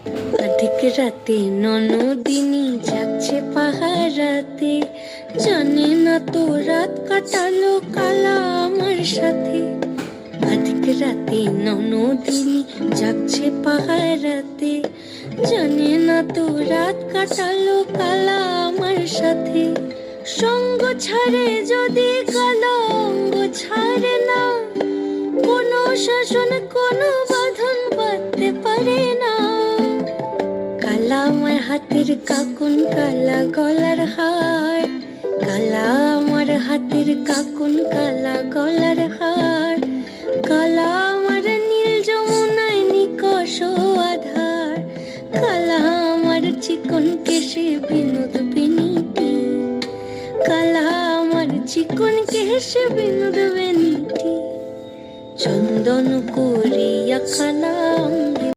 অধিক রাতে ননদিনী যাচ্ছে পাহারাতে, জানে না তো রাত কাটালো কালা আমার সাথে। অধিক রাতে ননদিনী যাচ্ছে পাহারাতে, জানে না তো রাত কাটালো কালা আমার সাথে। সঙ্গ ছাড়ে যদি কালো অঙ্গ ছাড়ে না, কোনো শাসন কোনো বাঁধন বাঁধতে পারে না। কালা আমার হাতের কাকুন কালা গলার হার, কালা আমার হাতের কাকুন কালা গলার হার, কালা আমার নীল যমুনায় নিকষ আধার, কালা আমার চিকন কেশে বিনোদ বিনীতি, কালা আমার চিকন কেশে বিনোদ বিনীতি। চন্দন করিয়া কালা